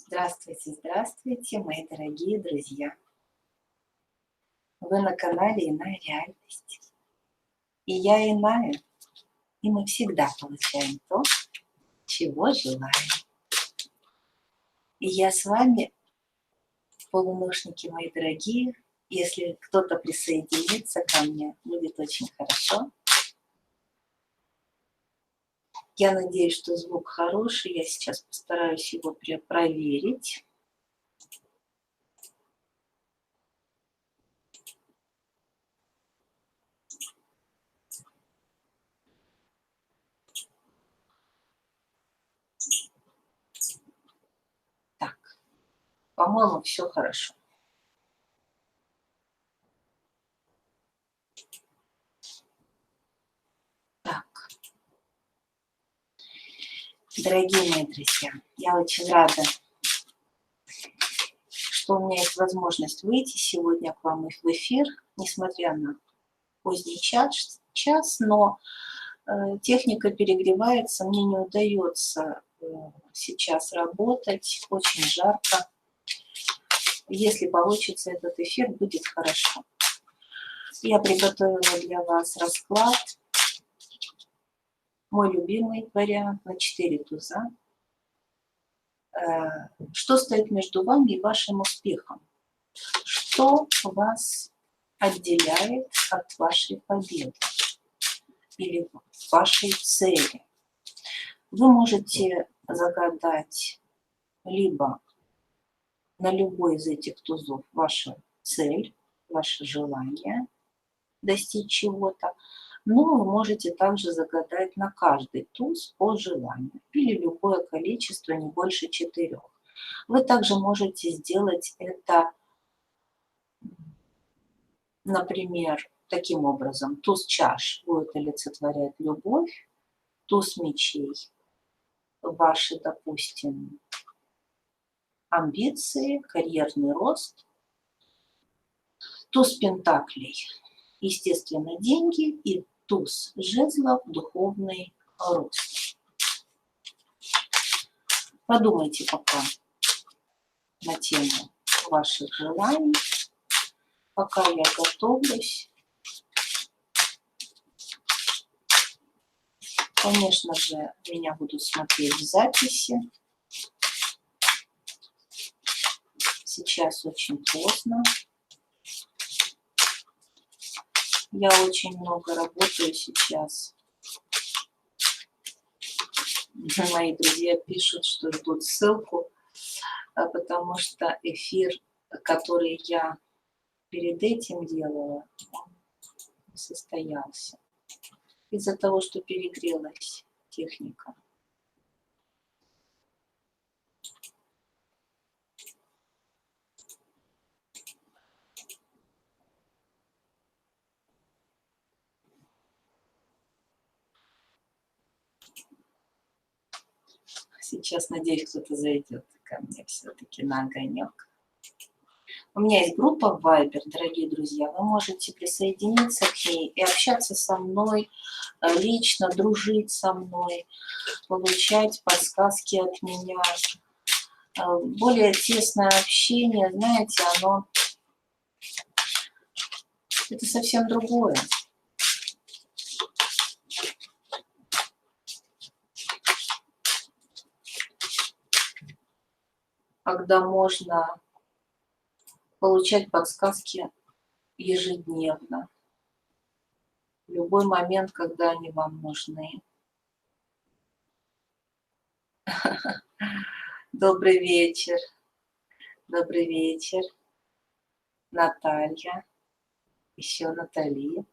Здравствуйте, здравствуйте, мои дорогие друзья. Вы на канале «Иная реальность». И я иная, и мы всегда получаем то, чего желаем. И я с вами, полуношники мои дорогие. Если кто-то присоединится ко мне, будет очень хорошо. Я надеюсь, что звук хороший. Я сейчас постараюсь его проверить. Так, по-моему, все хорошо. Так, дорогие мои друзья, я очень рада, что у меня есть возможность выйти сегодня к вам в эфир, несмотря на поздний час, но техника перегревается, мне не удается сейчас работать, очень жарко. Если получится этот эфир, будет хорошо. Я приготовила для вас расклад, мой любимый вариант на 4 туза. Что стоит между вами и вашим успехом? Что вас отделяет от вашей победы или вашей цели? Вы можете загадать либо на любой из этих тузов вашу цель, ваше желание достичь чего-то, но вы можете также загадать на каждый туз по желанию или любое количество, не больше 4. Вы также можете сделать это, например, таким образом. Туз чаш будет олицетворять любовь, туз мечей ваши, допустим, амбиции, карьерный рост, туз пентаклей, естественно, деньги, и туз жезлов, духовный рост. Подумайте пока на тему ваших желаний, пока я готовлюсь. Конечно же, меня будут смотреть в записи. Сейчас очень поздно. Я очень много работаю сейчас. Мои друзья пишут, что ждут ссылку, потому что эфир, который я перед этим делала, он не состоялся. Из-за того, что перегрелась техника. Сейчас, надеюсь, кто-то зайдет ко мне все-таки на огонек. У меня есть группа в Viber, дорогие друзья. Вы можете присоединиться к ней и общаться со мной лично, дружить со мной, получать подсказки от меня. Более тесное общение, знаете, это совсем другое. Когда можно получать подсказки ежедневно, в любой момент, когда они вам нужны. Добрый вечер. Добрый вечер. Наталья. Еще Натали.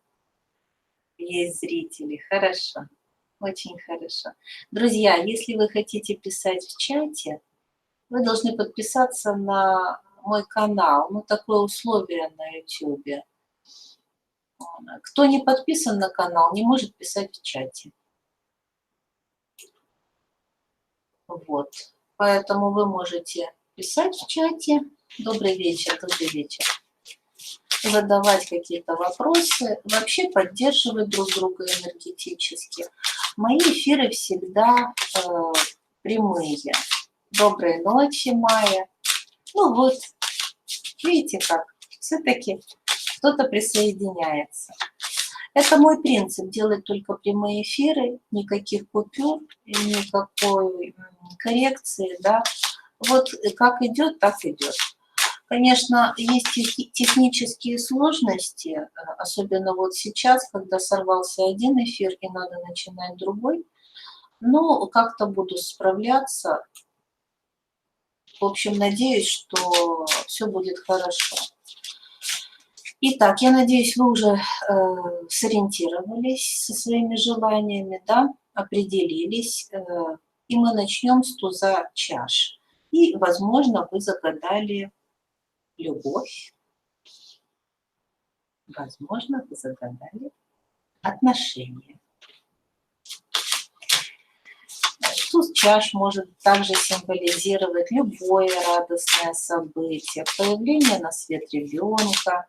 Есть зрители. Хорошо. Очень хорошо. Друзья, если вы хотите писать в чате, вы должны подписаться на мой канал. Ну, такое условие на YouTube. Кто не подписан на канал, не может писать в чате. Вот. Поэтому вы можете писать в чате. Добрый вечер, добрый вечер. Задавать какие-то вопросы, вообще поддерживать друг друга энергетически. Мои эфиры всегда прямые. Доброй ночи, Майя. Ну вот, видите как, все-таки кто-то присоединяется. Это мой принцип, делать только прямые эфиры, никаких купюр, никакой коррекции, да. Вот как идет, так идет. Конечно, есть технические сложности, особенно вот сейчас, когда сорвался один эфир и надо начинать другой. Но как-то буду справляться. В общем, надеюсь, что все будет хорошо. Итак, я надеюсь, вы уже сориентировались со своими желаниями, да, определились, и мы начнем с туза чаш. И, возможно, вы загадали любовь, возможно, вы загадали отношения. Туз чаш может также символизировать любое радостное событие, появление на свет ребенка,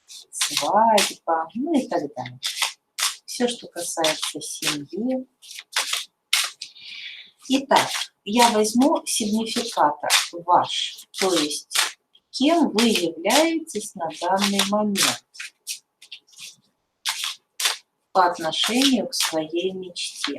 свадьба, ну и так далее. Все, что касается семьи. Итак, я возьму сигнификатор ваш, то есть кем вы являетесь на данный момент по отношению к своей мечте.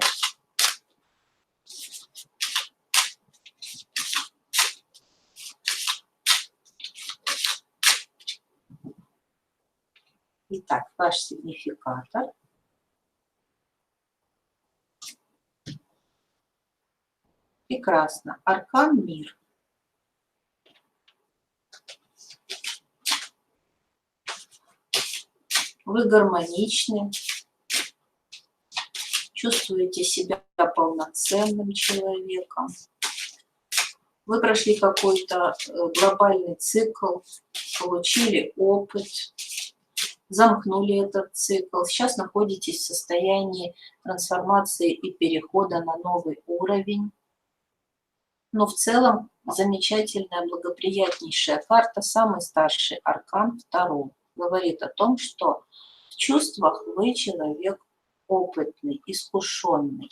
Итак, ваш сигнификатор. Прекрасно. Аркан мир. Вы гармоничны, чувствуете себя полноценным человеком. Вы прошли какой-то глобальный цикл, получили опыт, замкнули этот цикл. Сейчас находитесь в состоянии трансформации и перехода на новый уровень. Но в целом замечательная, благоприятнейшая карта, самый старший аркан Таро, говорит о том, что в чувствах вы человек опытный, искушенный.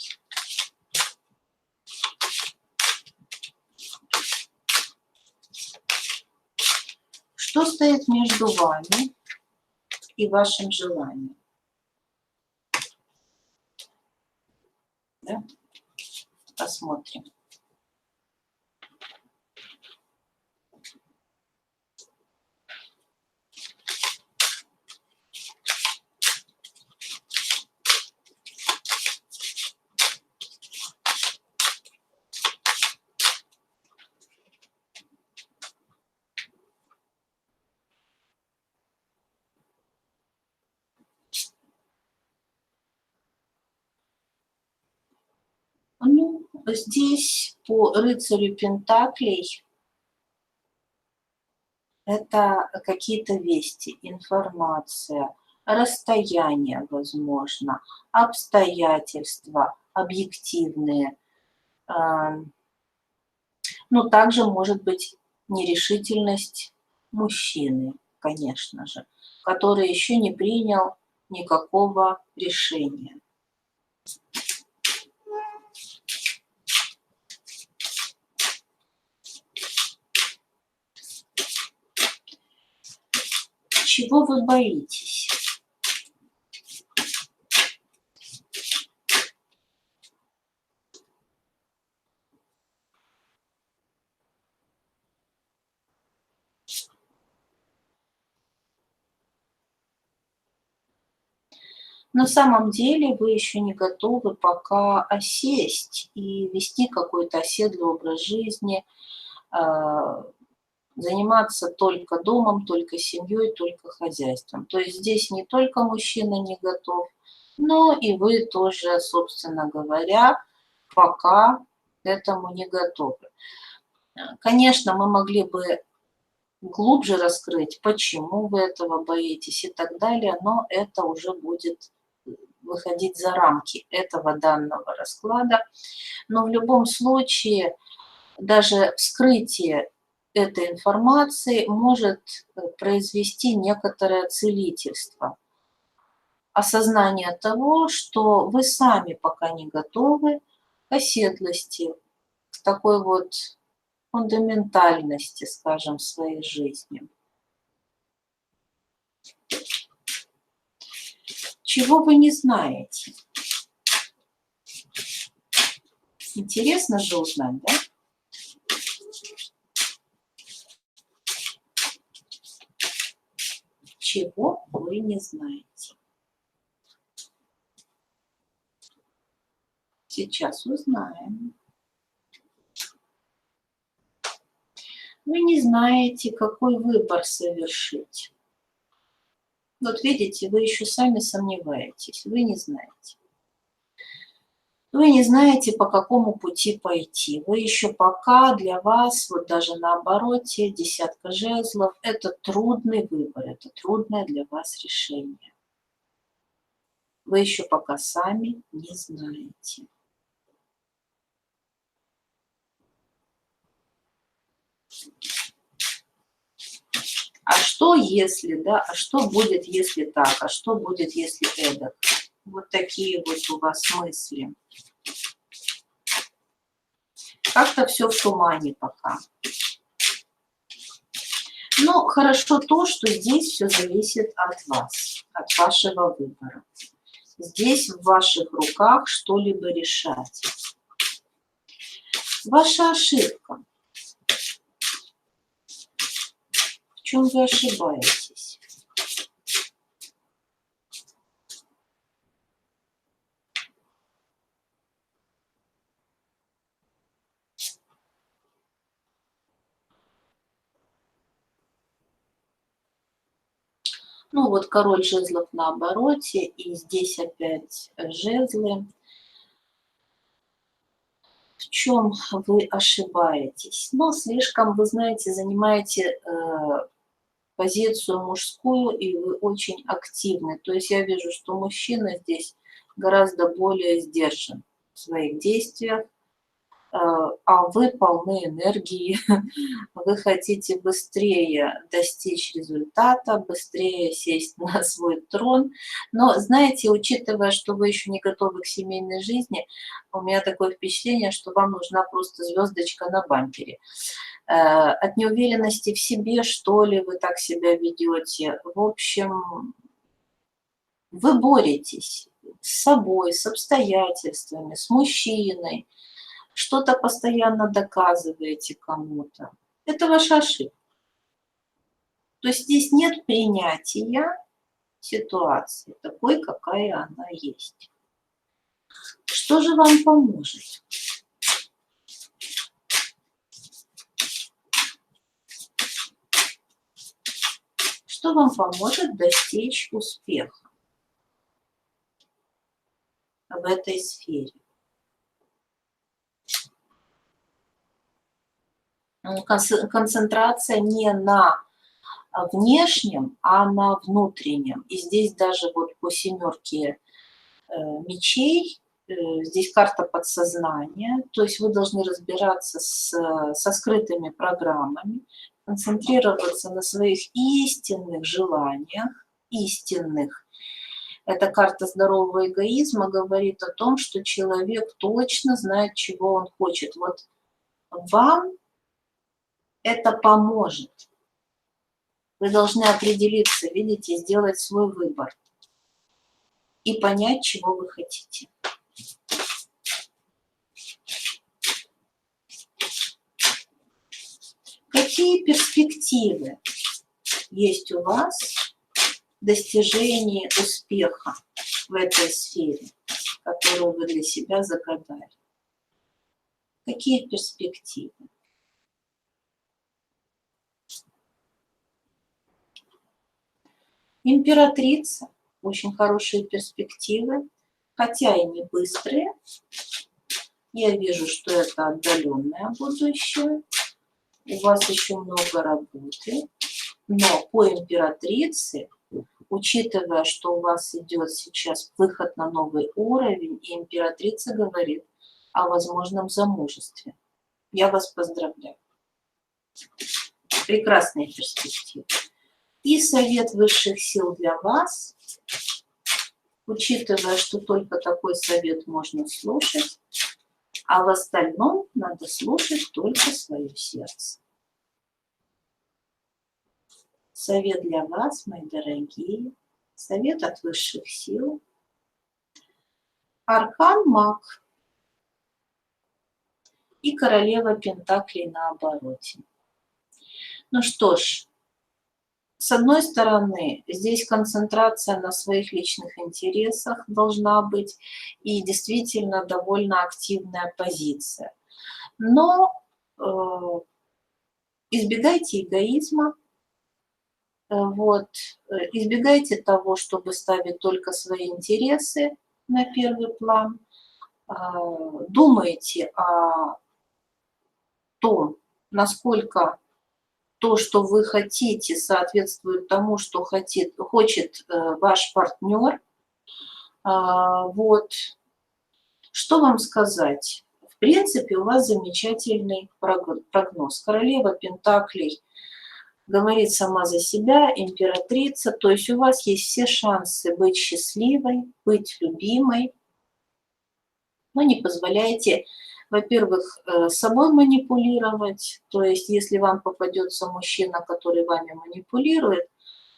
Что стоит между вами и вашим желанием? Да? Посмотрим. Ну, здесь по рыцарю Пентаклей это какие-то вести, информация, расстояние, возможно, обстоятельства объективные. Но также может быть нерешительность мужчины, конечно же, который еще не принял никакого решения. Чего вы боитесь? На самом деле вы еще не готовы пока осесть и вести какой-то оседлый образ жизни, заниматься только домом, только семьей, только хозяйством. То есть здесь не только мужчина не готов, но и вы тоже, собственно говоря, пока к этому не готовы. Конечно, мы могли бы глубже раскрыть, почему вы этого боитесь и так далее, но это уже будет выходить за рамки этого данного расклада. Но в любом случае даже вскрытие этой информации может произвести некоторое целительство. Осознание того, что вы сами пока не готовы к оседлости, к в такой вот фундаментальности, скажем, в своей жизни. Чего вы не знаете? Интересно же узнать, да? Чего вы не знаете? Сейчас узнаем. Вы не знаете, какой выбор совершить. Вот видите, вы еще сами сомневаетесь, вы не знаете. Вы не знаете, по какому пути пойти. Вы еще пока для вас, вот даже на обороте, десятка жезлов, это трудный выбор, это трудное для вас решение. Вы еще пока сами не знаете. А что если, да, а что будет, если так, а что будет, если эдак? Вот такие вот у вас мысли. Как-то все в тумане пока. Но хорошо то, что здесь все зависит от вас, от вашего выбора. Здесь в ваших руках что-либо решать. Ваша ошибка. В чем вы ошибаетесь? Ну вот король жезлов на обороте, и здесь опять жезлы. В чем вы ошибаетесь? Ну, слишком, вы знаете, занимаете позицию мужскую, и вы очень активны. То есть я вижу, что мужчина здесь гораздо более сдержан в своих действиях, а вы полны энергии, вы хотите быстрее достичь результата, быстрее сесть на свой трон. Но, знаете, учитывая, что вы еще не готовы к семейной жизни, у меня такое впечатление, что вам нужна просто звездочка на бампере. От неуверенности в себе, что ли, вы так себя ведете. В общем, вы боретесь с собой, с обстоятельствами, с мужчиной, что-то постоянно доказываете кому-то. Это ваша ошибка. То есть здесь нет принятия ситуации такой, какая она есть. Что же вам поможет? Что вам поможет достичь успеха в этой сфере? Концентрация не на внешнем, а на внутреннем. И здесь даже вот по семерке мечей, здесь карта подсознания, то есть вы должны разбираться со скрытыми программами, концентрироваться на своих истинных желаниях, истинных. Эта карта здорового эгоизма говорит о том, что человек точно знает, чего он хочет. Вот вам это поможет. Вы должны определиться, видите, сделать свой выбор и понять, чего вы хотите. Какие перспективы есть у вас в достижении успеха в этой сфере, которую вы для себя загадали? Какие перспективы? Императрица. Очень хорошие перспективы, хотя и не быстрые. Я вижу, что это отдаленное будущее. У вас еще много работы. Но по императрице, учитывая, что у вас идет сейчас выход на новый уровень, и императрица говорит о возможном замужестве. Я вас поздравляю. Прекрасные перспективы. И совет высших сил для вас, учитывая, что только такой совет можно слушать, А в остальном надо слушать только свое сердце. Совет для вас, мои дорогие, совет от высших сил. Аркан Маг и королева Пентаклей на обороте. Ну что ж, с одной стороны, здесь концентрация на своих личных интересах должна быть и действительно довольно активная позиция. Но избегайте эгоизма, избегайте того, чтобы ставить только свои интересы на первый план. Думайте о том, насколько то, что вы хотите, соответствует тому, что хочет ваш партнер. Вот. Что вам сказать? В принципе, у вас замечательный прогноз. Королева Пентаклей говорит сама за себя, императрица. То есть у вас есть все шансы быть счастливой, быть любимой. Но не позволяйте, во-первых, собой манипулировать. То есть если вам попадется мужчина, который вами манипулирует,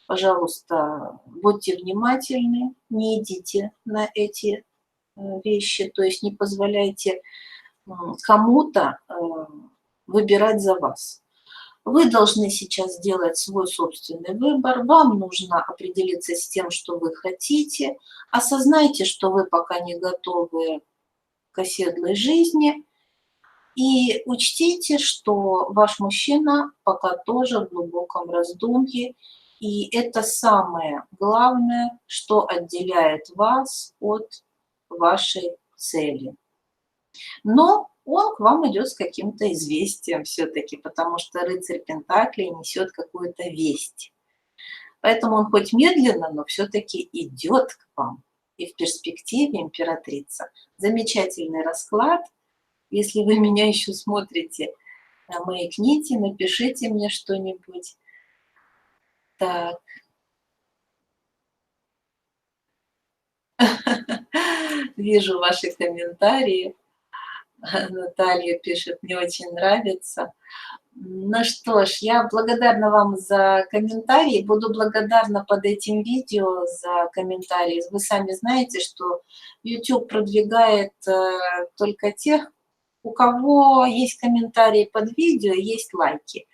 пожалуйста, будьте внимательны, не идите на эти вещи. То есть не позволяйте кому-то выбирать за вас. Вы должны сейчас сделать свой собственный выбор. Вам нужно определиться с тем, что вы хотите. Осознайте, что вы пока не готовы к оседлой жизни. И учтите, что ваш мужчина пока тоже в глубоком раздумье. И это самое главное, что отделяет вас от вашей цели. Но он к вам идет с каким-то известием все-таки, потому что рыцарь Пентаклей несет какую-то весть. Поэтому он хоть медленно, но все-таки идет к вам. И в перспективе императрица. Замечательный расклад. Если вы меня еще смотрите, маякните, напишите мне что-нибудь. Так. Вижу ваши комментарии. Наталья пишет, мне очень нравится. Ну что ж, я благодарна вам за комментарии. Буду благодарна под этим видео за комментарии. Вы сами знаете, что YouTube продвигает только тех, у кого есть комментарии под видео, есть лайки.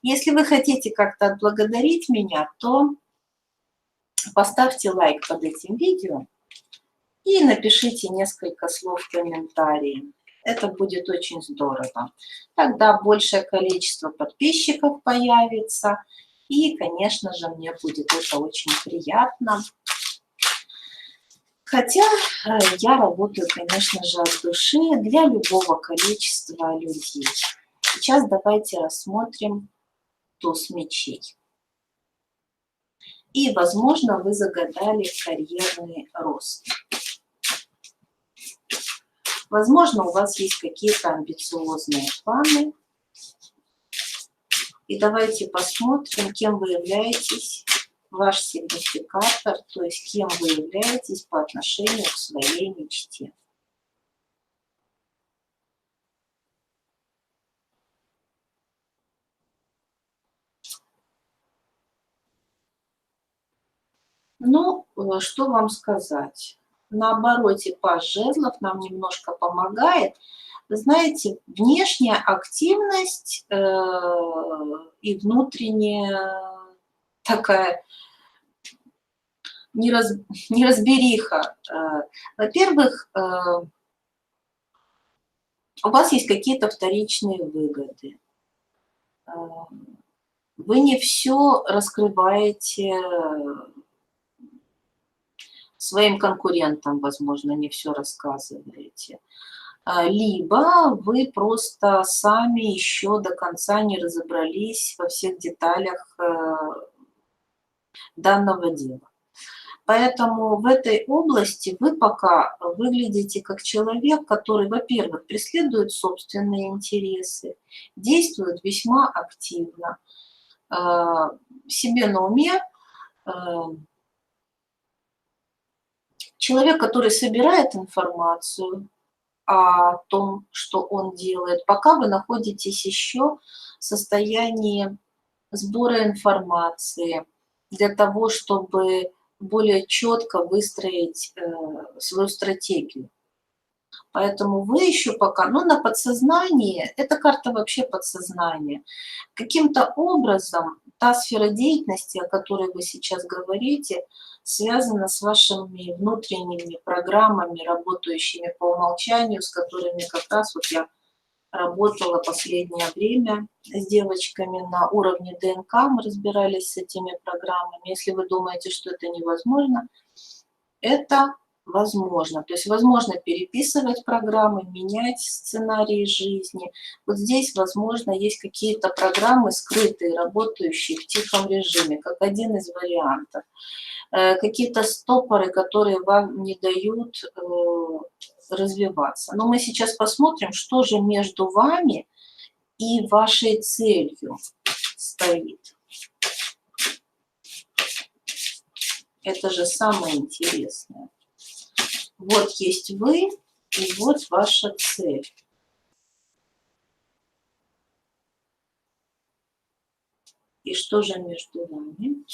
Если вы хотите как-то отблагодарить меня, то поставьте лайк под этим видео и напишите несколько слов в комментарии. Это будет очень здорово. Тогда большее количество подписчиков появится. И, конечно же, мне будет это очень приятно. Хотя я работаю, конечно же, от души для любого количества людей. Сейчас давайте рассмотрим туз мечей. И, возможно, вы загадали карьерный рост. Возможно, у вас есть какие-то амбициозные планы. И давайте посмотрим, кем вы являетесь, ваш сигнификатор, то есть кем вы являетесь по отношению к своей мечте. Ну, что вам сказать? На обороте паж жезлов нам немножко помогает. Вы знаете, внешняя активность и внутренняя такая неразбериха. Во-первых, у вас есть какие-то вторичные выгоды. Вы не все раскрываете своим конкурентам, возможно, не все рассказываете. Либо вы просто сами еще до конца не разобрались во всех деталях данного дела. Поэтому в этой области вы пока выглядите как человек, который, во-первых, преследует собственные интересы, действует весьма активно, себе на уме, человек, который собирает информацию, о том, что он делает, пока вы находитесь еще в состоянии сбора информации для того, чтобы более четко выстроить свою стратегию. Поэтому вы еще пока, ну, на подсознании, эта карта вообще подсознание. Каким-то образом та сфера деятельности, о которой вы сейчас говорите, связана с вашими внутренними программами, работающими по умолчанию, с которыми как раз вот я работала последнее время с девочками на уровне ДНК, мы разбирались с этими программами. Если вы думаете, что это невозможно, это возможно. То есть возможно переписывать программы, менять сценарии жизни. Вот здесь, возможно, есть какие-то программы скрытые, работающие в тихом режиме, как один из вариантов. Какие-то стопоры, которые вам не дают развиваться. Но мы сейчас посмотрим, что же между вами и вашей целью стоит. Это же самое интересное. Вот есть вы, и вот ваша цель. И что же между вами?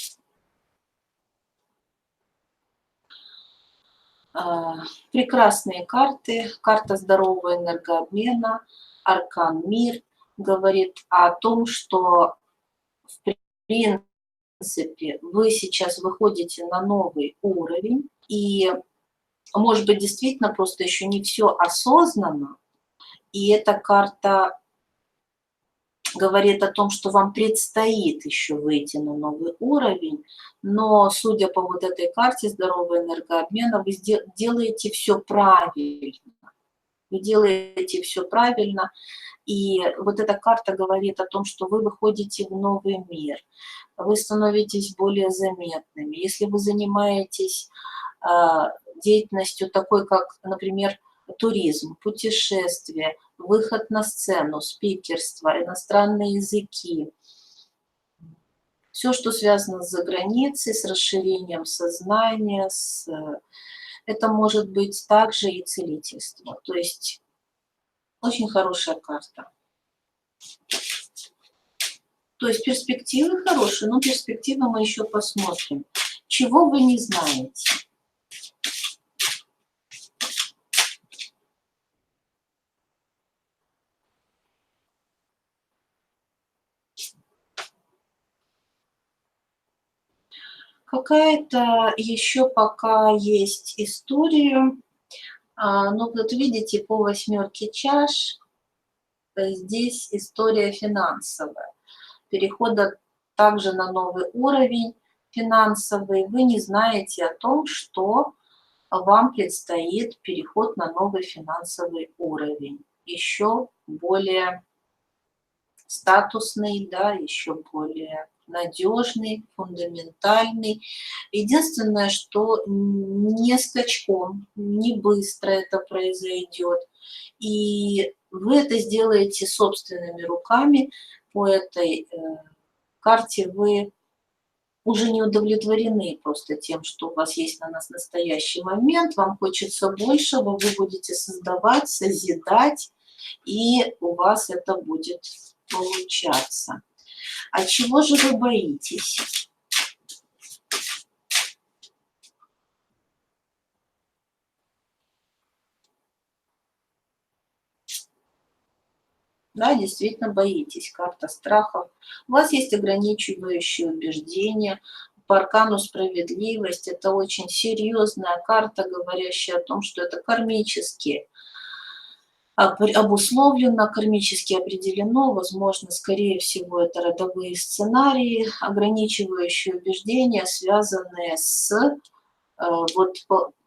Прекрасные карты. Карта здорового энергообмена, аркан мир говорит о том, что в принципе вы сейчас выходите на новый уровень, и может быть действительно просто еще не все осознанно, и эта карта говорит о том, что вам предстоит еще выйти на новый уровень, но судя по вот этой карте здорового энергообмена, вы делаете все правильно. Вы делаете все правильно, и вот эта карта говорит о том, что вы выходите в новый мир, вы становитесь более заметными. Если вы занимаетесь деятельностью такой, как, например, туризм, путешествия, выход на сцену, спикерство, иностранные языки, все, что связано с заграницей, с расширением сознания, это может быть также и целительство. То есть очень хорошая карта. То есть перспективы хорошие, но перспективы мы еще посмотрим. Чего вы не знаете? Какая-то еще пока есть история. Ну, вот видите, по 8 чаш здесь история финансовая. Перехода также на новый уровень финансовый. Вы не знаете о том, что вам предстоит переход на новый финансовый уровень. Еще более статусный, да, еще более надежный, фундаментальный. Единственное, что не скачком, не быстро это произойдет. И вы это сделаете собственными руками. По этой карте вы уже не удовлетворены просто тем, что у вас есть на нас настоящий момент. Вам хочется большего, вы будете создавать, созидать, и у вас это будет получаться. А чего же вы боитесь? Да, действительно боитесь, карта страхов. У вас есть ограничивающие убеждения. По аркану справедливость это очень серьезная карта, говорящая о том, что это кармически обусловлено, кармически определено, возможно, скорее всего, это родовые сценарии, ограничивающие убеждения, связанные с вот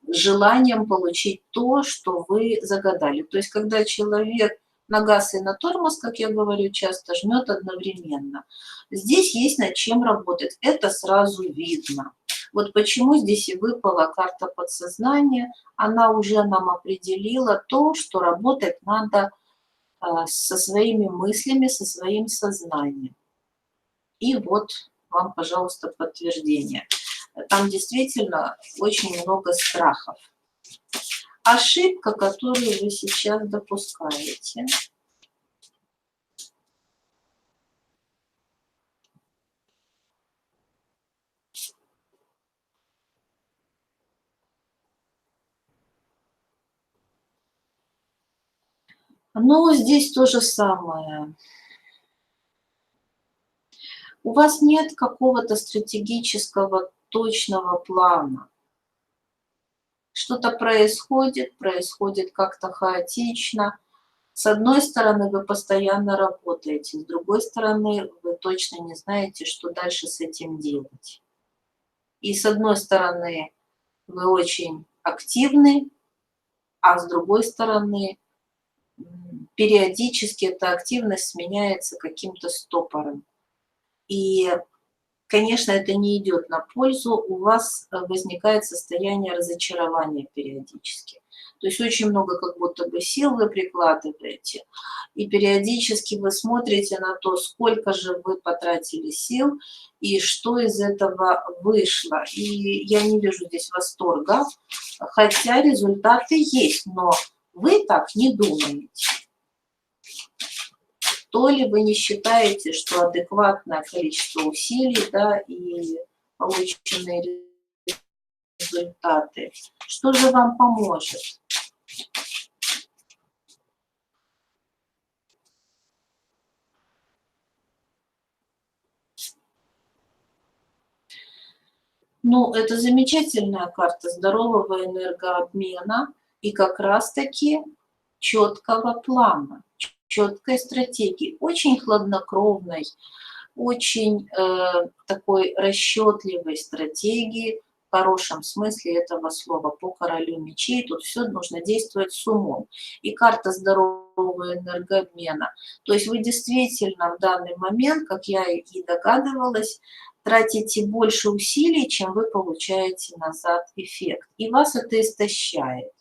желанием получить то, что вы загадали. То есть, когда человек на газ и на тормоз, как я говорю, часто жмет одновременно. Здесь есть над чем работать. Это сразу видно. Вот почему здесь и выпала карта подсознания. Она уже нам определила то, что работать надо со своими мыслями, со своим сознанием. И вот вам, пожалуйста, подтверждение. Там действительно очень много страхов. ошибка, которую вы сейчас допускаете. Но здесь то же самое. У вас нет какого-то стратегического точного плана. Что-то происходит как-то хаотично. С одной стороны, вы постоянно работаете, с другой стороны, вы точно не знаете, что дальше с этим делать. И с одной стороны, вы очень активны, а с другой стороны, периодически эта активность сменяется каким-то стопором. И, конечно, это не идет на пользу, у вас возникает состояние разочарования периодически. То есть очень много как будто бы сил вы прикладываете, и периодически вы смотрите на то, сколько же вы потратили сил и что из этого вышло. И я не вижу здесь восторга, хотя результаты есть, но вы так не думаете. То ли вы не считаете, что адекватное количество усилий, да, и полученные результаты. Что же вам поможет? Ну, это замечательная карта здорового энергообмена и как раз-таки четкого плана, четкой стратегии, очень хладнокровной, очень такой расчетливой стратегии, в хорошем смысле этого слова, по королю мечей. Тут все нужно действовать с умом. И карта здорового энергообмена. То есть вы действительно в данный момент, как я и догадывалась, тратите больше усилий, чем вы получаете назад эффект. И вас это истощает.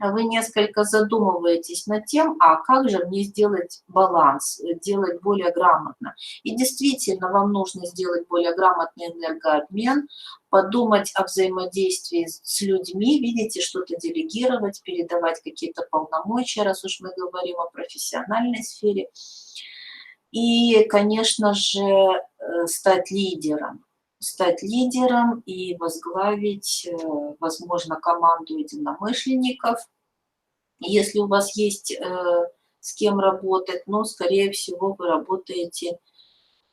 Вы несколько задумываетесь над тем, а как же мне сделать баланс, делать более грамотно. И действительно, вам нужно сделать более грамотный энергообмен, подумать о взаимодействии с людьми, видите, что-то делегировать, передавать какие-то полномочия, раз уж мы говорим о профессиональной сфере. И, конечно же, стать лидером и возглавить, возможно, команду единомышленников. Если у вас есть с кем работать, но, скорее всего, вы работаете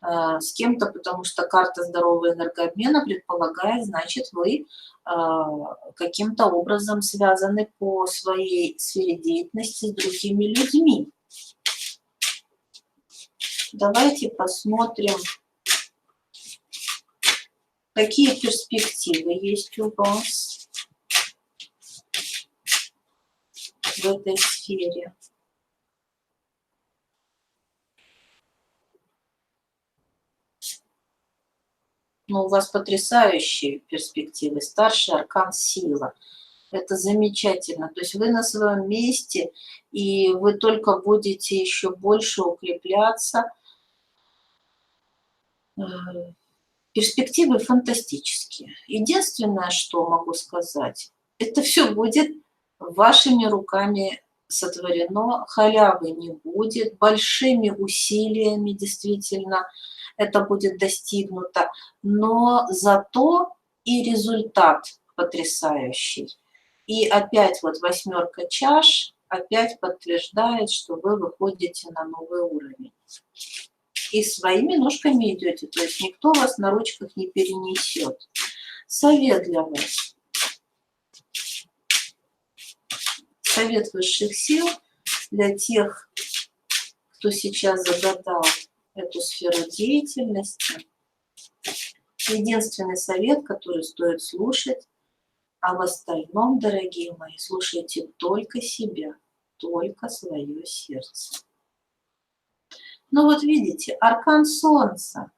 с кем-то, потому что карта здорового энергообмена предполагает, значит, вы каким-то образом связаны по своей сфере деятельности с другими людьми. Давайте посмотрим, какие перспективы есть у вас в этой сфере. Ну, у вас потрясающие перспективы. Старший аркан сила. Это замечательно. То есть вы на своем месте, и вы только будете еще больше укрепляться. Перспективы фантастические. Единственное, что могу сказать, это все будет вашими руками сотворено, халявы не будет, большими усилиями действительно это будет достигнуто, но зато и результат потрясающий. И опять вот восьмерка чаш опять подтверждает, что вы выходите на новый уровень. И своими ножками идете, то есть никто вас на ручках не перенесет. Совет для вас. Совет высших сил для тех, кто сейчас загадал эту сферу деятельности. Единственный совет, который стоит слушать, а в остальном, дорогие мои, слушайте только себя, только свое сердце. Ну вот видите, аркан Солнца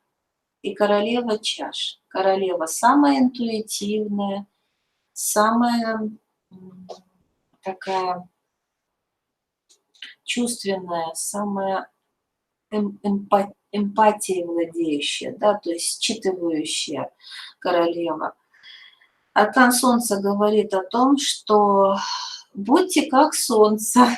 и королева чаш. Королева самая интуитивная, самая такая чувственная, самая эмпатией владеющая, да, то есть считывающая королева. Аркан Солнца говорит о том, что будьте как Солнце.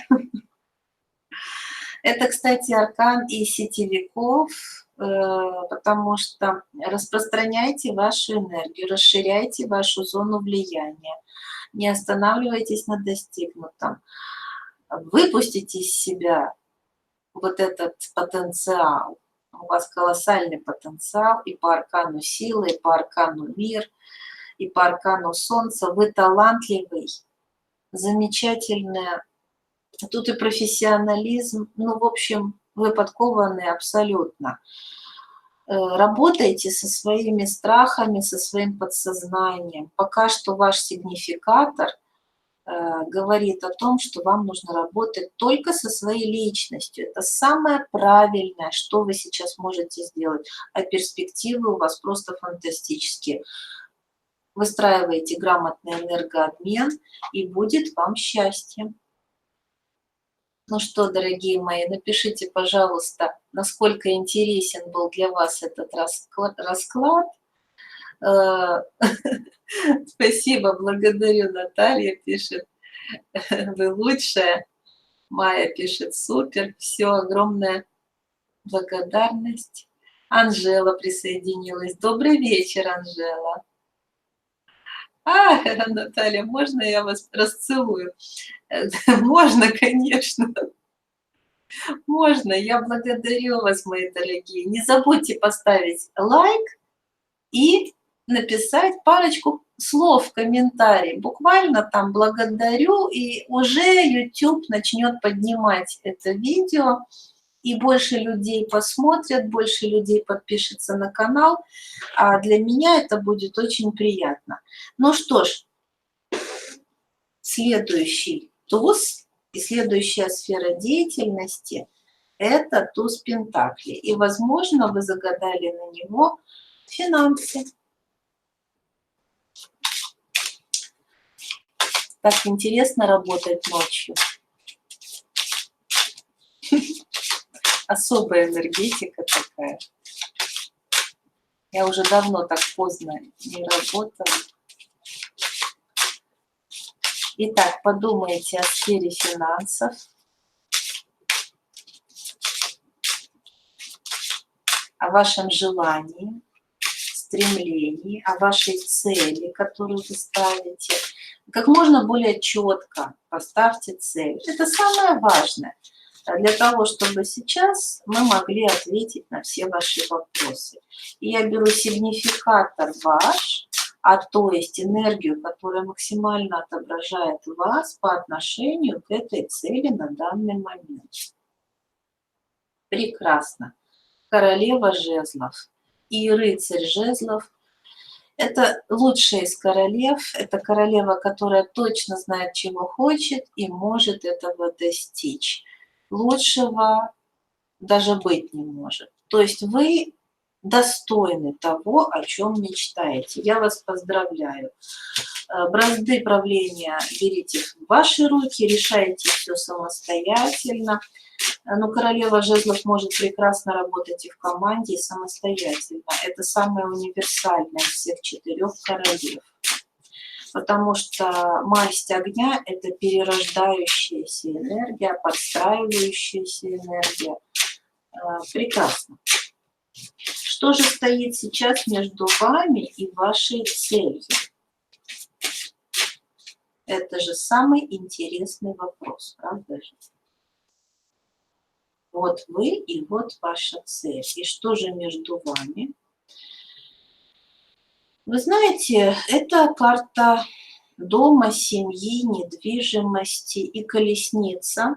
Это, кстати, аркан и сетевиков, потому что распространяйте вашу энергию, расширяйте вашу зону влияния, не останавливайтесь на достигнутом, выпустите из себя вот этот потенциал. У вас колоссальный потенциал и по аркану силы, и по аркану мир, и по аркану солнца. Вы талантливый, замечательный. Тут и профессионализм. Ну, в общем, вы подкованы абсолютно. Работайте со своими страхами, со своим подсознанием. Пока что ваш сигнификатор говорит о том, что вам нужно работать только со своей личностью. Это самое правильное, что вы сейчас можете сделать. А перспективы у вас просто фантастические. Выстраивайте грамотный энергообмен, и будет вам счастье. Ну что, дорогие мои, напишите, пожалуйста, насколько интересен был для вас этот расклад. Спасибо, благодарю. Наталья пишет, вы лучшая. Майя пишет, супер, все, огромная благодарность. Анжела присоединилась. Добрый вечер, Анжела. Наталья, можно я вас расцелую? Можно, конечно. Можно. Я благодарю вас, мои дорогие. Не забудьте поставить лайк и написать парочку слов в комментарии. Буквально там благодарю, и уже YouTube начнет поднимать это видео, и больше людей посмотрят, больше людей подпишется на канал, а для меня это будет очень приятно. Ну что ж, следующий туз и следующая сфера деятельности – это туз Пентаклей. И, возможно, вы загадали на него финансы. Так интересно работать ночью. Особая энергетика такая. Я уже давно так поздно не работала. Итак, подумайте о сфере финансов. О вашем желании, стремлении, о вашей цели, которую вы ставите. Как можно более четко поставьте цель. Это самое важное для того, чтобы сейчас мы могли ответить на все ваши вопросы. И я беру сигнификатор ваш, то есть энергию, которая максимально отображает вас по отношению к этой цели на данный момент. Прекрасно. Королева жезлов и рыцарь жезлов. Это лучшая из королев, это королева, которая точно знает, чего хочет и может этого достичь. Лучшего даже быть не может. То есть вы достойны того, о чем мечтаете. Я вас поздравляю. Бразды правления берите в ваши руки, решайте все самостоятельно. Но королева жезлов может прекрасно работать и в команде, и самостоятельно. Это самая универсальная из всех 4 королев. Потому что масть огня – это перерождающаяся энергия, подстраивающаяся энергия. Прекрасно. Что же стоит сейчас между вами и вашей целью? Это же самый интересный вопрос, правда же? Вот вы и вот ваша цель. И что же между вами? Вы знаете, это карта дома, семьи, недвижимости и колесница.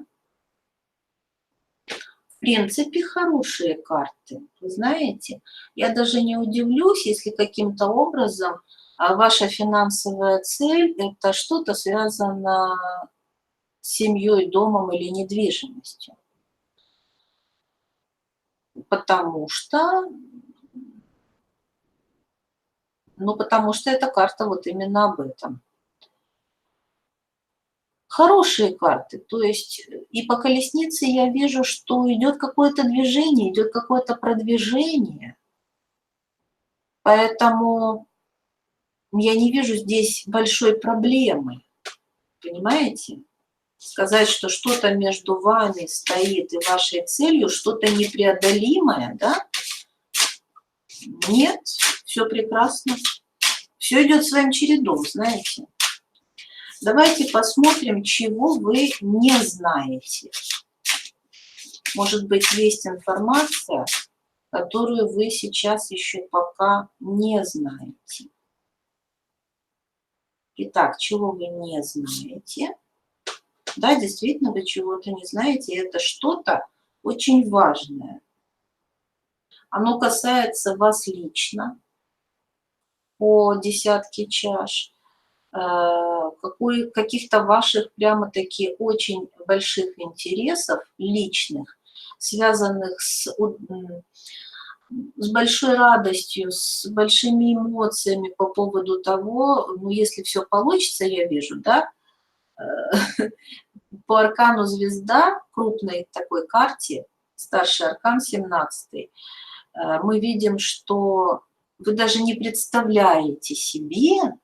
В принципе, хорошие карты. Вы знаете, я даже не удивлюсь, если каким-то образом ваша финансовая цель – это что-то связано с семьей, домом или недвижимостью. Потому что эта карта вот именно об этом. Хорошие карты, то есть и по колеснице я вижу, что идет какое-то движение, идет какое-то продвижение. Поэтому я не вижу здесь большой проблемы, понимаете? Сказать, что что-то между вами стоит и вашей целью, что-то непреодолимое, да? Нет, все прекрасно. Все идет своим чередом, знаете. Давайте посмотрим, чего вы не знаете. Может быть, есть информация, которую вы сейчас еще пока не знаете. Итак, чего вы не знаете? Да, действительно, вы чего-то не знаете, и это что-то очень важное. Оно касается вас лично по десятке чаш, каких-то ваших прямо-таки очень больших интересов личных, связанных с большой радостью, с большими эмоциями по поводу того, ну, если все получится, я вижу, да, по аркану звезда, крупной такой карте, старший аркан 17, мы видим, что вы даже не представляете себе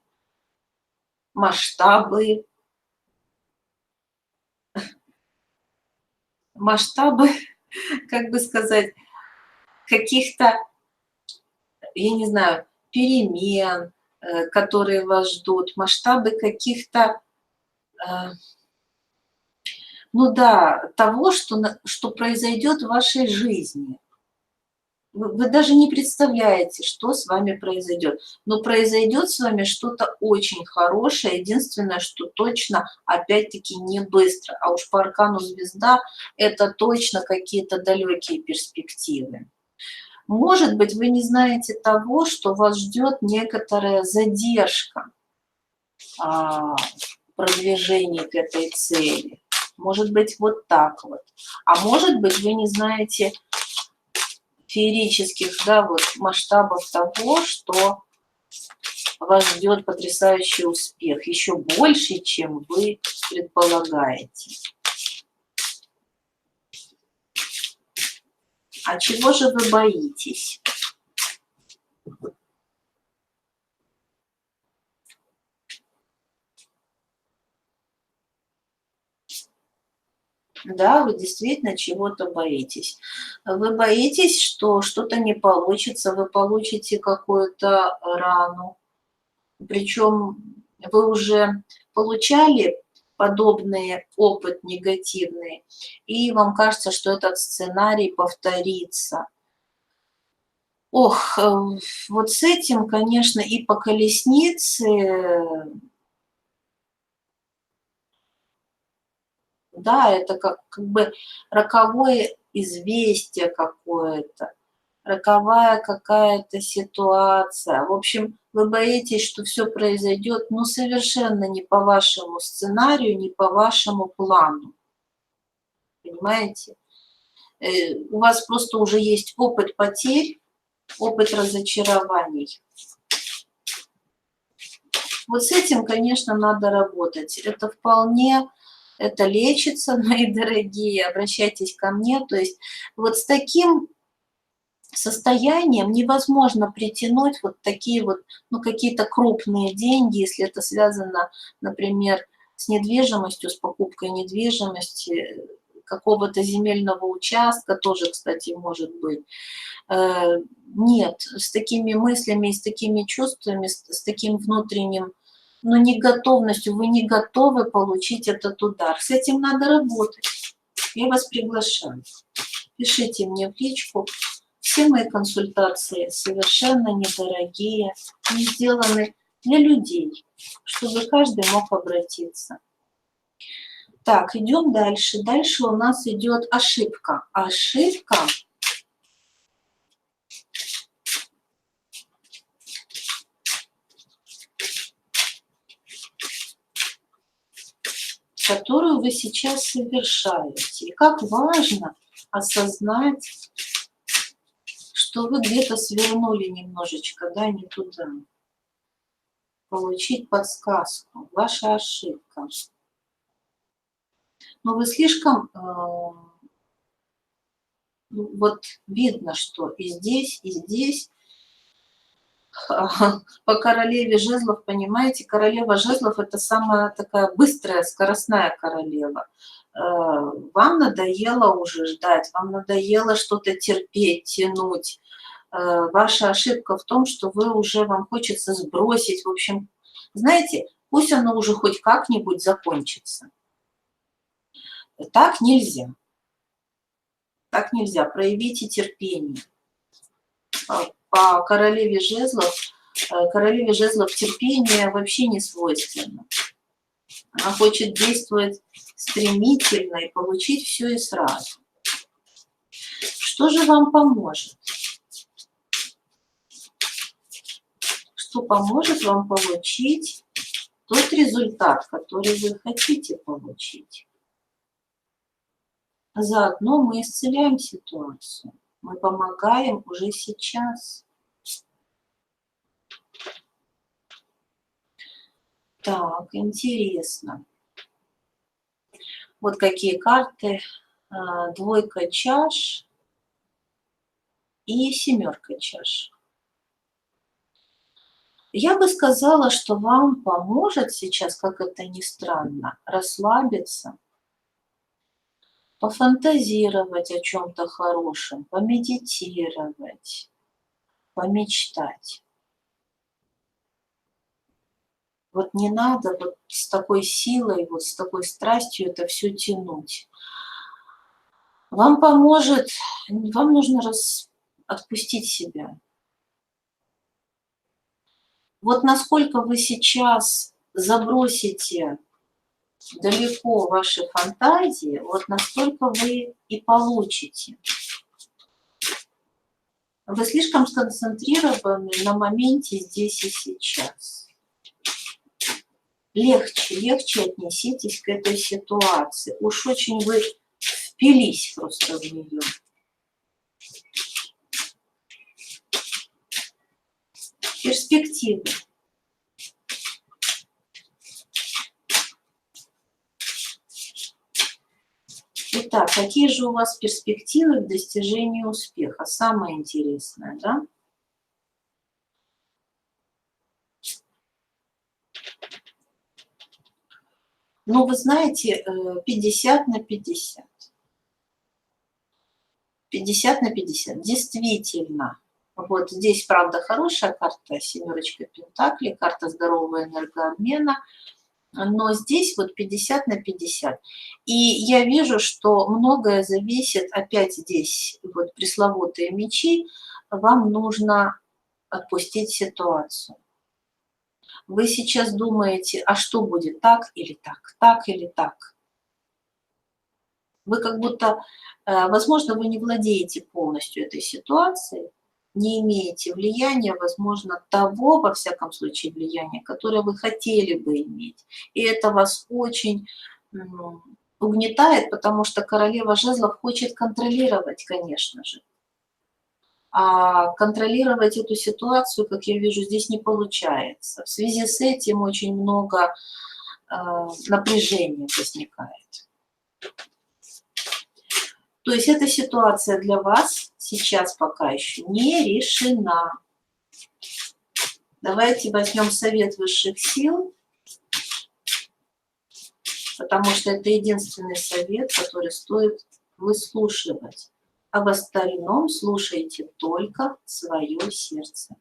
масштабы, масштабы, как бы сказать, каких-то, я не знаю, перемен, которые вас ждут, масштабы каких-то, ну да, того, что произойдет в вашей жизни. Вы даже не представляете, что с вами произойдет. Но произойдет с вами что-то очень хорошее. Единственное, что точно, опять-таки, не быстро. А уж по аркану звезда это точно какие-то далекие перспективы. Может быть, вы не знаете того, что вас ждет некоторая задержка в продвижении к этой цели. Может быть, вот так вот. А может быть, вы не знаете феерических, да, вот масштабов того, что вас ждет потрясающий успех, еще больше, чем вы предполагаете. А чего же вы боитесь? Да, вы действительно чего-то боитесь. Вы боитесь, что что-то не получится, вы получите какую-то рану. Причем вы уже получали подобный опыт негативный, и вам кажется, что этот сценарий повторится. Ох, вот с этим, конечно, и по колеснице, да, это как бы роковое известие какое-то, роковая какая-то ситуация. В общем, вы боитесь, что все произойдет, ну, совершенно не по вашему сценарию, не по вашему плану. Понимаете? У вас просто уже есть опыт потерь, опыт разочарований. Вот с этим, конечно, надо работать. Это вполне, это лечится, мои дорогие, обращайтесь ко мне. То есть вот с таким состоянием невозможно притянуть вот такие вот, ну, какие-то крупные деньги, если это связано, например, с недвижимостью, с покупкой недвижимости, какого-то земельного участка, тоже, кстати, может быть. Нет, с такими мыслями и с такими чувствами, с таким внутренним, ну, неготовностью, вы не готовы получить этот удар. С этим надо работать. Я вас приглашаю. Пишите мне в личку. Все мои консультации совершенно недорогие, не сделаны для людей, чтобы каждый мог обратиться. Так, идем дальше. Дальше у нас идет ошибка. Ошибка, которую вы сейчас совершаете. И как важно осознать, что вы где-то свернули немножечко, да, не туда. Получить подсказку. Ваша ошибка. Но вы слишком, вот видно, что и здесь По королеве жезлов, понимаете, королева жезлов — это самая такая быстрая, скоростная королева. Вам надоело уже ждать, вам надоело что-то терпеть, тянуть. Ваша ошибка в том, что вам хочется сбросить. В общем, знаете, пусть оно уже хоть как-нибудь закончится. Так нельзя. Так нельзя. Проявите терпение. По королеве жезлов терпение вообще не свойственно. Она хочет действовать стремительно и получить все и сразу. Что же вам поможет? Что поможет вам получить тот результат, который вы хотите получить? Заодно мы исцеляем ситуацию. Мы помогаем уже сейчас. Так, интересно. Вот какие карты. Двойка чаш и семерка чаш. Я бы сказала, что вам поможет сейчас, как это ни странно, расслабиться, пофантазировать о чем-то хорошем, помедитировать, помечтать. Вот не надо вот с такой силой, вот с такой страстью это все тянуть. Вам поможет, вам нужно отпустить себя. Вот насколько вы сейчас забросите далеко ваши фантазии, вот настолько вы и получите. Вы слишком сконцентрированы на моменте здесь и сейчас. Легче отнеситесь к этой ситуации. Уж очень вы впились просто в нее. Перспективы. Итак, какие же у вас перспективы к достижению успеха? Самое интересное, да? Ну, вы знаете, 50 на 50. 50 на 50. Действительно. Вот здесь, правда, хорошая карта, семерочка пентаклей, карта здорового энергообмена. Но здесь вот 50 на 50. И я вижу, что многое зависит, опять здесь вот пресловутые мечи, вам нужно отпустить ситуацию. Вы сейчас думаете, а что будет, так или так или так? Вы как будто, возможно, вы не владеете полностью этой ситуацией, не имеете влияния, возможно, того, во всяком случае, влияния, которое вы хотели бы иметь. И это вас очень угнетает, потому что королева жезлов хочет контролировать, конечно же. А контролировать эту ситуацию, как я вижу, здесь не получается. В связи с этим очень много напряжения возникает. То есть эта ситуация для вас сейчас пока еще не решена. Давайте возьмем совет высших сил, потому что это единственный совет, который стоит выслушивать. А в остальном слушайте только свое сердце.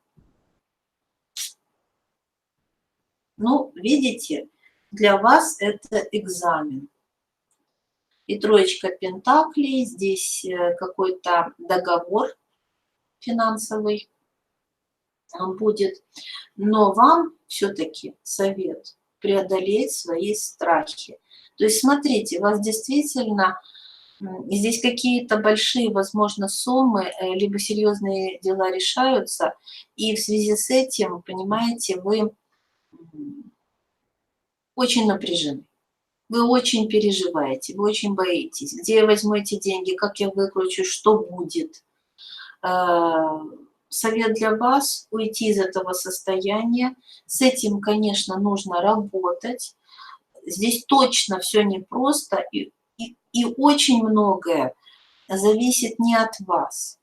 Ну, видите, для вас это экзамен. И троечка пентаклей, здесь какой-то договор финансовый будет. Но вам все-таки совет преодолеть свои страхи. То есть смотрите, у вас действительно здесь какие-то большие, возможно, суммы, либо серьезные дела решаются, и в связи с этим, понимаете, вы очень напряжены. Вы очень переживаете, вы очень боитесь. Где я возьму эти деньги, как я выкручу, что будет? Совет для вас — уйти из этого состояния. С этим, конечно, нужно работать. Здесь точно все непросто, и очень многое зависит не от вас.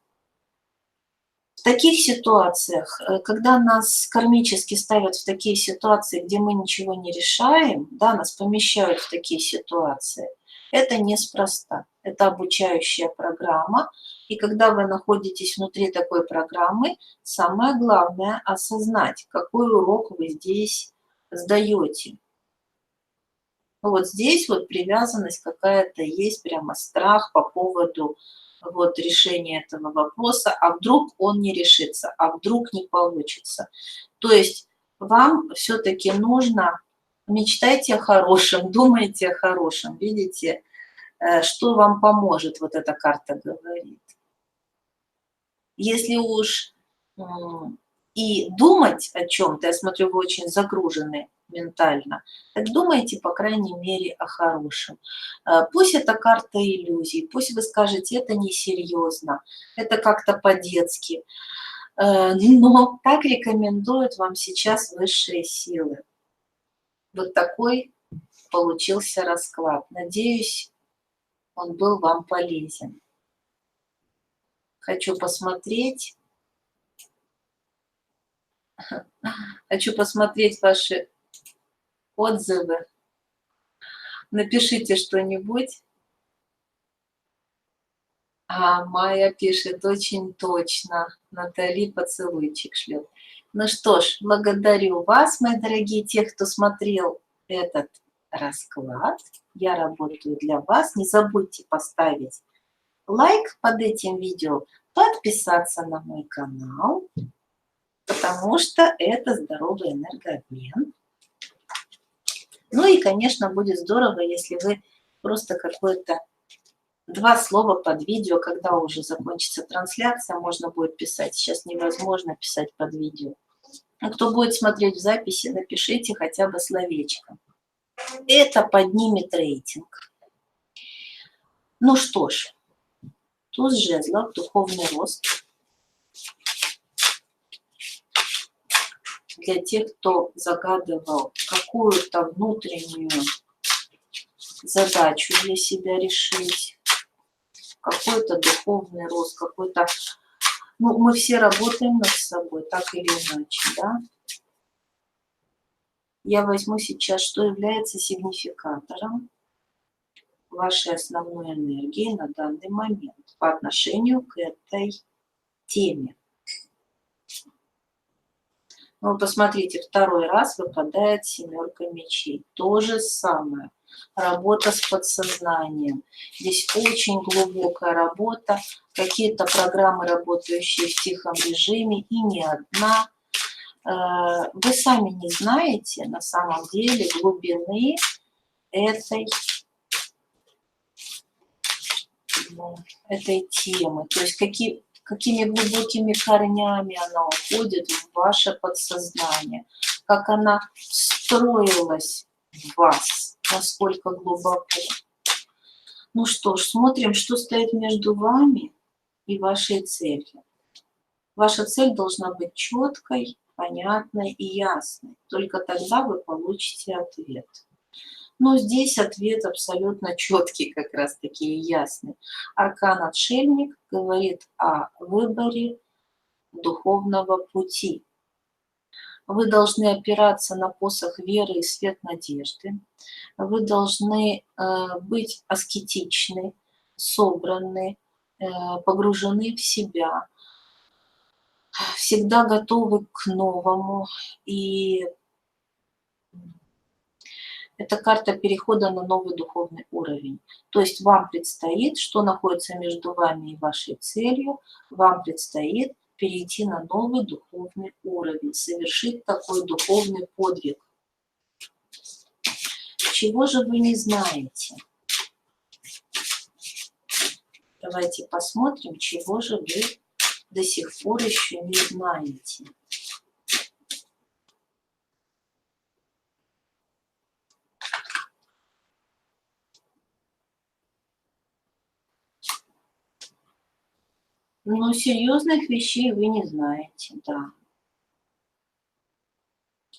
В таких ситуациях, когда нас кармически ставят в такие ситуации, где мы ничего не решаем, да, нас помещают в такие ситуации, это неспроста. Это обучающая программа. И когда вы находитесь внутри такой программы, самое главное осознать, какой урок вы здесь сдаете. Вот здесь вот привязанность какая-то есть, прямо страх по поводу вот решения этого вопроса, а вдруг он не решится, а вдруг не получится. То есть вам все-таки нужно мечтайте о хорошем, думайте о хорошем, видите, что вам поможет, вот эта карта говорит. Если уж и думать о чем-то, я смотрю, вы очень загружены ментально, так думайте, по крайней мере, о хорошем. Пусть это карта иллюзий, пусть вы скажете, это несерьезно, это как-то по-детски, но так рекомендуют вам сейчас высшие силы. Вот такой получился расклад. Надеюсь, он был вам полезен. Хочу посмотреть ваши отзывы. Напишите что-нибудь. Майя пишет очень точно. Натали поцелуйчик шлет. Ну что ж, благодарю вас, мои дорогие, тех, кто смотрел этот расклад. Я работаю для вас. Не забудьте поставить лайк под этим видео, подписаться на мой канал, потому что это здоровый энергообмен. Ну и, конечно, будет здорово, если вы просто какое-то 2 слова под видео, когда уже закончится трансляция, можно будет писать. Сейчас невозможно писать под видео. А кто будет смотреть в записи, напишите хотя бы словечко. Это поднимет рейтинг. Ну что ж, туз жезлов, духовный рост. Для тех, кто загадывал какую-то внутреннюю задачу для себя решить, какой-то духовный рост, какой-то... Ну, мы все работаем над собой, так или иначе, да? Я возьму сейчас, что является сигнификатором вашей основной энергии на данный момент по отношению к этой теме. Ну, посмотрите, второй раз выпадает 7 мечей. То же самое. Работа с подсознанием. Здесь очень глубокая работа. Какие-то программы, работающие в тихом режиме, и не одна. Вы сами не знаете на самом деле глубины этой темы. То есть какими глубокими корнями она уходит в ваше подсознание, как она встроилась в вас, насколько глубоко. Ну что ж, смотрим, что стоит между вами и вашей целью. Ваша цель должна быть четкой, понятной и ясной. Только тогда вы получите ответ. Но здесь ответ абсолютно четкий, как раз таки и ясный. Аркан Отшельник говорит о выборе духовного пути. Вы должны опираться на посох веры и свет надежды. Вы должны быть аскетичны, собраны, погружены в себя, всегда готовы к новому. И это карта перехода на новый духовный уровень. То есть вам предстоит, что находится между вами и вашей целью, вам предстоит перейти на новый духовный уровень, совершить такой духовный подвиг. Чего же вы не знаете? Давайте посмотрим, чего же вы до сих пор еще не знаете. Но серьезных вещей вы не знаете, да.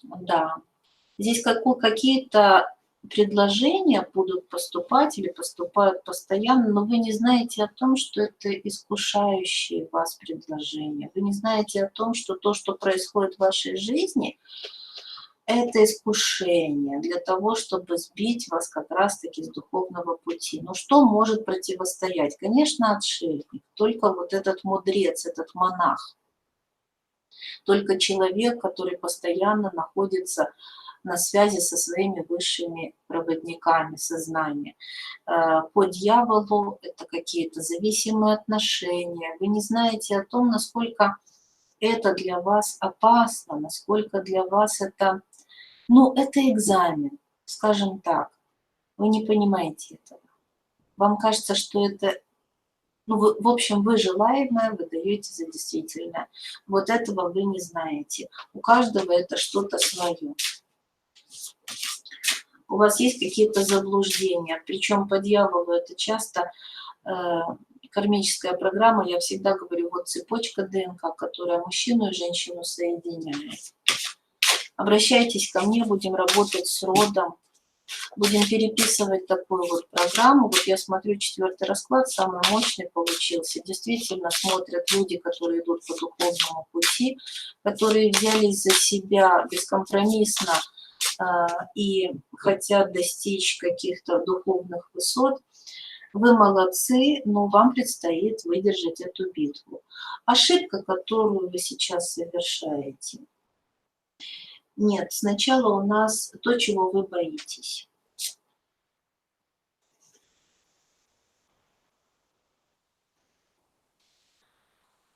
Да. Здесь какие-то предложения будут поступать или поступают постоянно, но вы не знаете о том, что это искушающие вас предложения. Вы не знаете о том, что то, что происходит в вашей жизни, это искушение для того, чтобы сбить вас как раз-таки с духовного пути. Но что может противостоять? Конечно, отшельник, только вот этот мудрец, этот монах, только человек, который постоянно находится на связи со своими высшими проводниками сознания. По дьяволу это какие-то зависимые отношения. Вы не знаете о том, насколько это для вас опасно, насколько для вас это, ну, это экзамен, скажем так. Вы не понимаете этого. Вам кажется, что это, ну, вы, в общем, вы желаемое выдаете за действительное. Вот этого вы не знаете. У каждого это что-то свое. У вас есть какие-то заблуждения, причем по дьяволу это часто кармическая программа, я всегда говорю, вот цепочка ДНК, которая мужчину и женщину соединяет. Обращайтесь ко мне, будем работать с родом, будем переписывать такую вот программу. Вот я смотрю, 4-й расклад, самый мощный получился. Действительно смотрят люди, которые идут по духовному пути, которые взялись за себя бескомпромиссно, и хотят достичь каких-то духовных высот. Вы молодцы, но вам предстоит выдержать эту битву. Ошибка, которую вы сейчас совершаете. Нет, сначала у нас то, чего вы боитесь.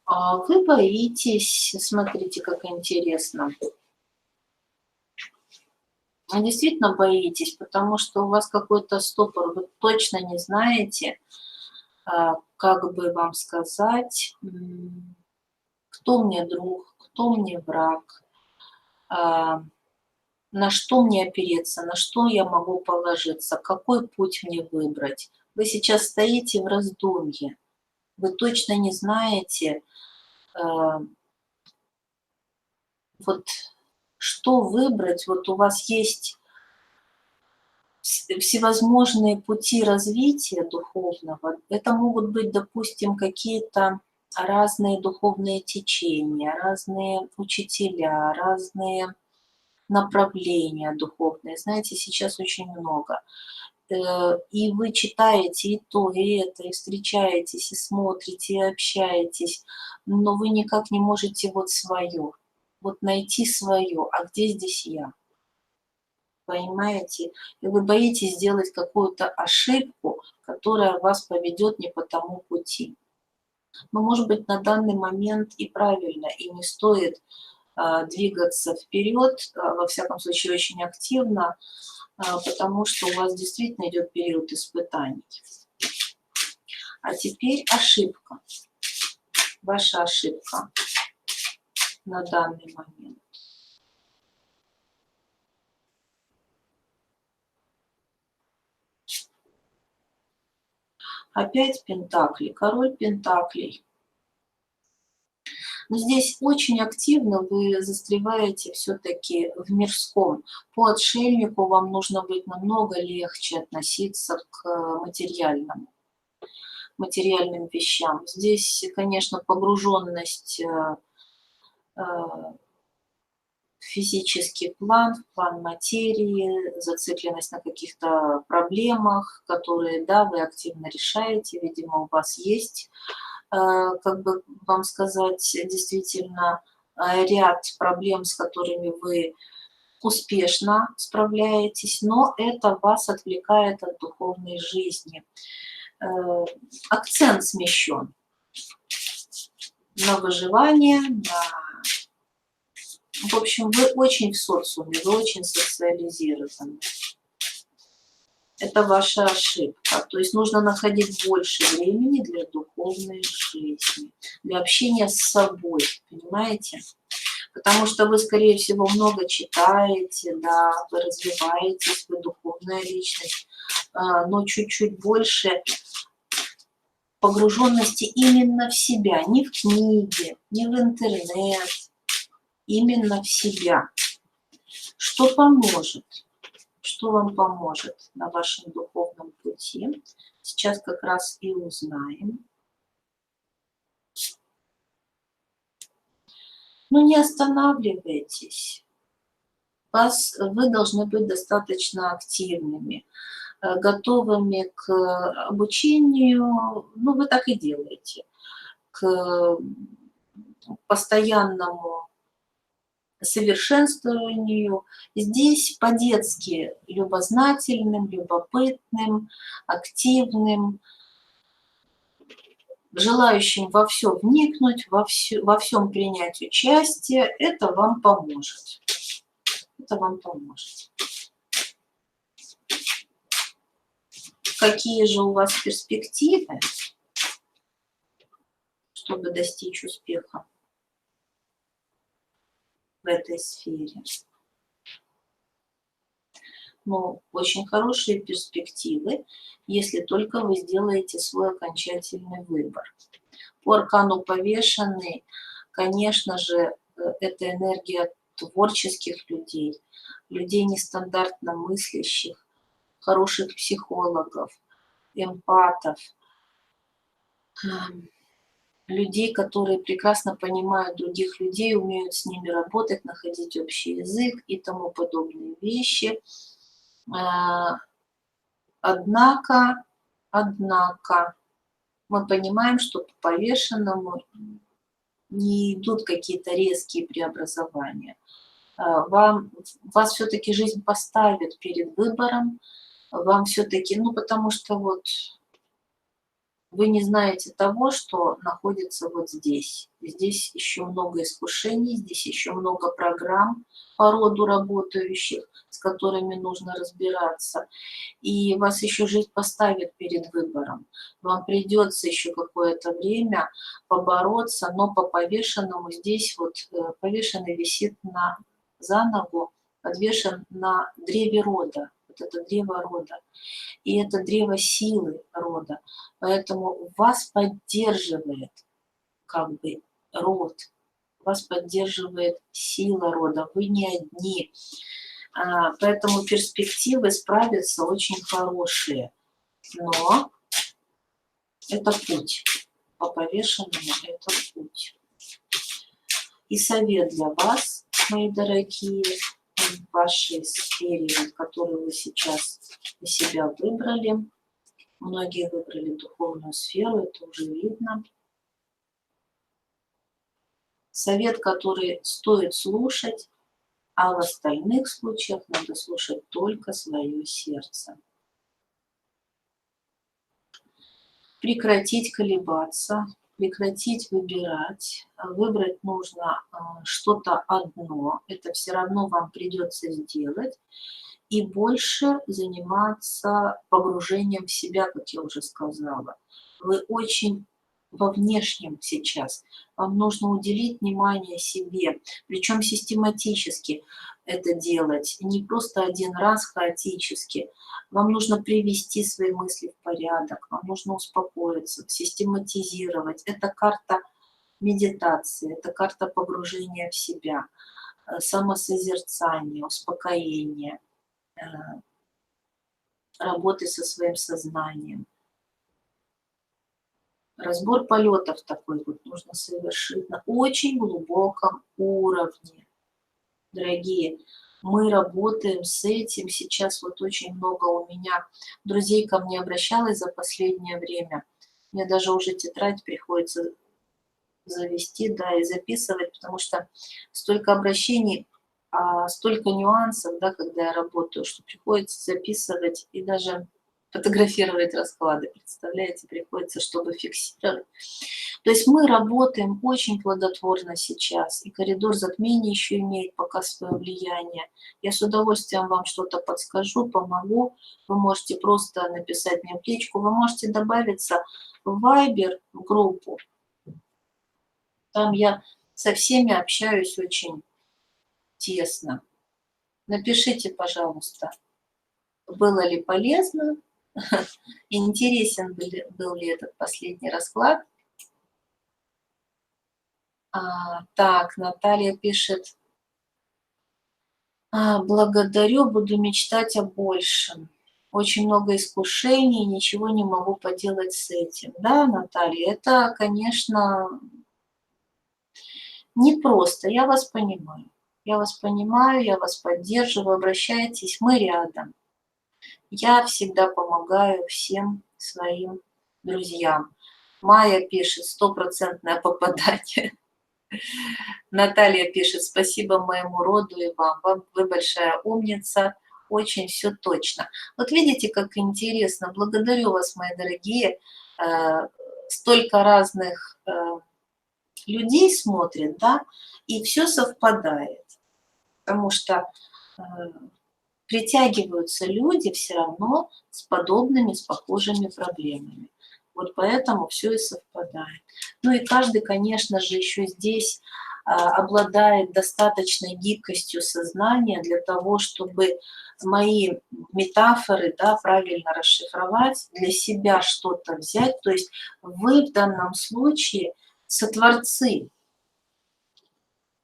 Вы боитесь, смотрите, как интересно. Вы действительно боитесь, потому что у вас какой-то стопор, вы точно не знаете, как бы вам сказать, кто мне друг, кто мне враг, на что мне опереться, на что я могу положиться, какой путь мне выбрать. Вы сейчас стоите в раздумье, вы точно не знаете, вот что выбрать. Вот у вас есть всевозможные пути развития духовного. Это могут быть, допустим, какие-то разные духовные течения, разные учителя, разные направления духовные. Знаете, сейчас очень много. И вы читаете и то, и это, и встречаетесь, и смотрите, и общаетесь, но вы никак не можете вот свое, вот найти свое. А где здесь я? Понимаете? И вы боитесь сделать какую-то ошибку, которая вас поведет не по тому пути. Но, может быть, на данный момент и правильно, и не стоит двигаться вперед, во всяком случае, очень активно, потому что у вас действительно идет период испытаний. А теперь ошибка. Ваша ошибка на данный момент. Опять пентакли, король пентаклей. Но здесь очень активно вы застреваете все-таки в мирском. По отшельнику вам нужно быть намного легче относиться к материальным вещам. Здесь, конечно, погруженность в физический план, в план материи, зацикленность на каких-то проблемах, которые, да, вы активно решаете, видимо, у вас есть, как бы вам сказать, действительно ряд проблем, с которыми вы успешно справляетесь, но это вас отвлекает от духовной жизни. Акцент смещен на выживание, в общем, вы очень в социуме, вы очень социализированы. Это ваша ошибка. То есть нужно находить больше времени для духовной жизни, для общения с собой, понимаете? Потому что вы, скорее всего, много читаете, да, вы развиваетесь, вы духовная личность, но чуть-чуть больше погруженности именно в себя, не в книги, не в интернет, именно в себя. Что поможет? что вам поможет на вашем духовном пути. Сейчас как раз и узнаем. Но не останавливайтесь. Вы должны быть достаточно активными, готовыми к обучению. Ну, вы так и делаете. К постоянному совершенствованию. Здесь по-детски любознательным, любопытным, активным, желающим во все вникнуть, во всем принять участие. Это вам поможет. Это вам поможет. Какие же у вас перспективы, чтобы достичь успеха в этой сфере? Ну, очень хорошие перспективы, если только вы сделаете свой окончательный выбор. По аркану повешенный, конечно же, это энергия творческих людей, людей нестандартно мыслящих, хороших психологов, эмпатов, людей, которые прекрасно понимают других людей, умеют с ними работать, находить общий язык и тому подобные вещи. Однако мы понимаем, что по повешенному не идут какие-то резкие преобразования. Вас все-таки жизнь поставит перед выбором, вам все-таки, ну потому что вот вы не знаете того, что находится вот здесь. Здесь еще много искушений, здесь еще много программ по роду работающих, с которыми нужно разбираться. И вас еще жизнь поставит перед выбором. Вам придется еще какое-то время побороться, но по повешенному здесь вот повешенный висит за ногу, подвешен на древе рода. Вот это древо рода. И это древо силы рода. Поэтому вас поддерживает как бы род, вас поддерживает сила рода, вы не одни. Поэтому перспективы справиться очень хорошие. Но это путь. По повешенному это путь. И совет для вас, мои дорогие, в вашей сфере, которую вы сейчас для себя выбрали. Многие выбрали духовную сферу, это уже видно. Совет, который стоит слушать, а в остальных случаях надо слушать только свое сердце. Прекратить колебаться, прекратить выбирать. Выбрать нужно что-то одно, это все равно вам придется сделать. И больше заниматься погружением в себя, как я уже сказала. Вы очень во внешнем сейчас. Вам нужно уделить внимание себе, причем систематически это делать, не просто один раз хаотически. Вам нужно привести свои мысли в порядок, вам нужно успокоиться, систематизировать. Это карта медитации, это карта погружения в себя, самосозерцания, успокоения, работы со своим сознанием. Разбор полетов такой вот нужно совершить на очень глубоком уровне. Дорогие, мы работаем с этим. Сейчас вот очень много у меня друзей ко мне обращалось за последнее время. Мне даже уже тетрадь приходится завести, да, и записывать, потому что столько обращений, столько нюансов, да, когда я работаю, что приходится записывать и даже фотографировать расклады, представляете, приходится, чтобы фиксировать. То есть мы работаем очень плодотворно сейчас, и коридор затмений еще имеет пока свое влияние. Я с удовольствием вам что-то подскажу, помогу. Вы можете просто написать мне в личку, вы можете добавиться в Viber, в группу. Там я со всеми общаюсь очень тесно. Напишите, пожалуйста, было ли полезно, интересен был ли этот последний расклад. Так, Наталья пишет, Благодарю, буду мечтать о большем. Очень много искушений, ничего не могу поделать с этим. Да, Наталья, это, конечно, непросто. Я вас понимаю. Я вас понимаю, я вас поддерживаю, обращайтесь, мы рядом. Я всегда помогаю всем своим друзьям. Майя пишет, стопроцентное попадание. Наталья пишет, спасибо моему роду и вам. Вы большая умница, очень все точно. Вот видите, как интересно. Благодарю вас, мои дорогие. Столько разных людей смотрит, да, и все совпадает. Потому что притягиваются люди все равно с подобными, с похожими проблемами. Вот поэтому все и совпадает. Ну и каждый, конечно же, еще здесь обладает достаточной гибкостью сознания для того, чтобы мои метафоры, да, правильно расшифровать, для себя что-то взять. То есть вы в данном случае сотворцы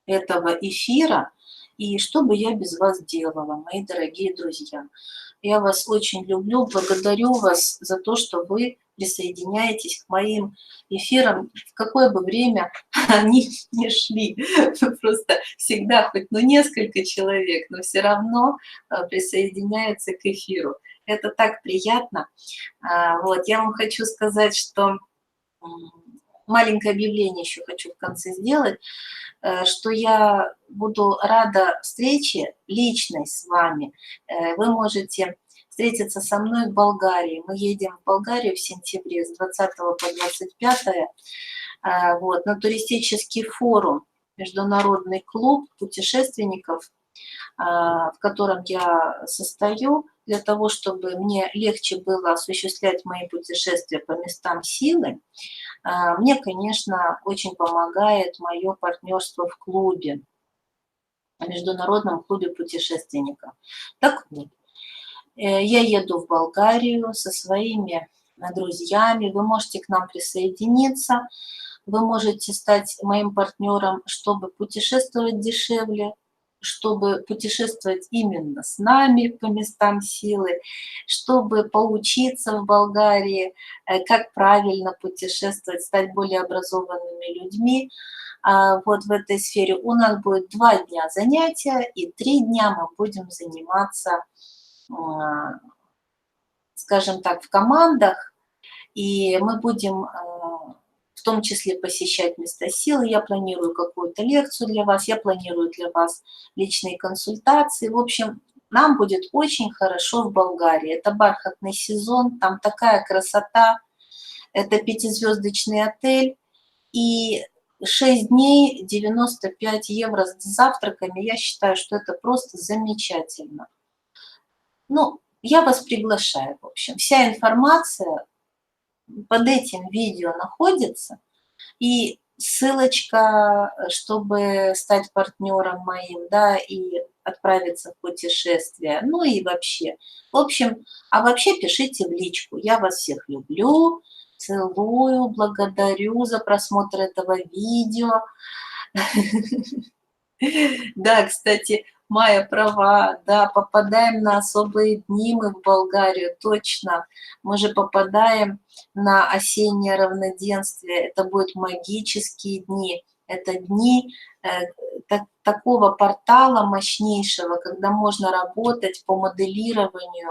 этого эфира, и что бы я без вас делала, мои дорогие друзья. Я вас очень люблю, благодарю вас за то, что вы присоединяетесь к моим эфирам, в какое бы время они не шли. Просто всегда хоть несколько человек, но все равно присоединяются к эфиру. Это так приятно. Вот, я вам хочу сказать, что маленькое объявление еще хочу в конце сделать, что я буду рада встрече личной с вами. Вы можете встретиться со мной в Болгарии. Мы едем в Болгарию в сентябре с 20 по 25 вот, на туристический форум, международный клуб путешественников, в котором я состою, для того, чтобы мне легче было осуществлять мои путешествия по местам силы. Мне, конечно, очень помогает мое партнерство в клубе, в международном клубе путешественников. Так вот, я еду в Болгарию со своими друзьями, вы можете к нам присоединиться, вы можете стать моим партнером, чтобы путешествовать дешевле, чтобы путешествовать именно с нами по местам силы, чтобы поучиться в Болгарии, как правильно путешествовать, стать более образованными людьми. Вот в этой сфере у нас будет 2 дня занятия, и 3 дня мы будем заниматься, скажем так, в командах, и мы будем в том числе посещать места силы. Я планирую какую-то лекцию для вас, я планирую для вас личные консультации. В общем, нам будет очень хорошо в Болгарии. Это бархатный сезон, там такая красота, это 5-звездочный отель, и 6 дней 95 евро с завтраками. Я считаю, что это просто замечательно. Ну, я вас приглашаю, в общем. Вся информация под этим видео находится, и ссылочка, чтобы стать партнером моим, да, и отправиться в путешествие, ну и вообще. В общем, а вообще пишите в личку. Я вас всех люблю, целую, благодарю за просмотр этого видео. Да, кстати, Майя права, да, попадаем на особые дни мы в Болгарию, точно. Мы же попадаем на осеннее равноденствие, это будут магические дни. Это дни такого портала мощнейшего, когда можно работать по моделированию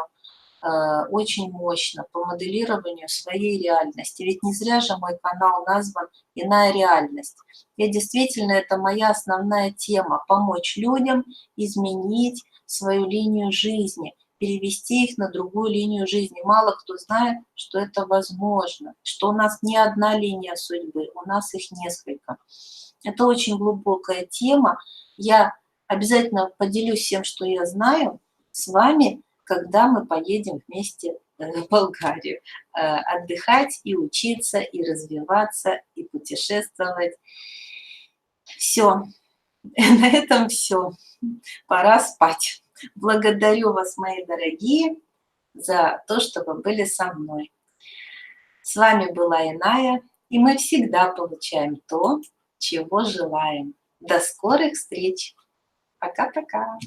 очень мощно, по моделированию своей реальности. Ведь не зря же мой канал назван «Иная реальность». И действительно, это моя основная тема – помочь людям изменить свою линию жизни, перевести их на другую линию жизни. Мало кто знает, что это возможно, что у нас не одна линия судьбы, у нас их несколько. Это очень глубокая тема. Я обязательно поделюсь всем, что я знаю, с вами, когда мы поедем вместе в Болгарию отдыхать и учиться, и развиваться, и путешествовать. Все, на этом все. Пора спать. Благодарю вас, мои дорогие, за то, что вы были со мной. С вами была Иная, и мы всегда получаем то, чего желаем. До скорых встреч. Пока-пока.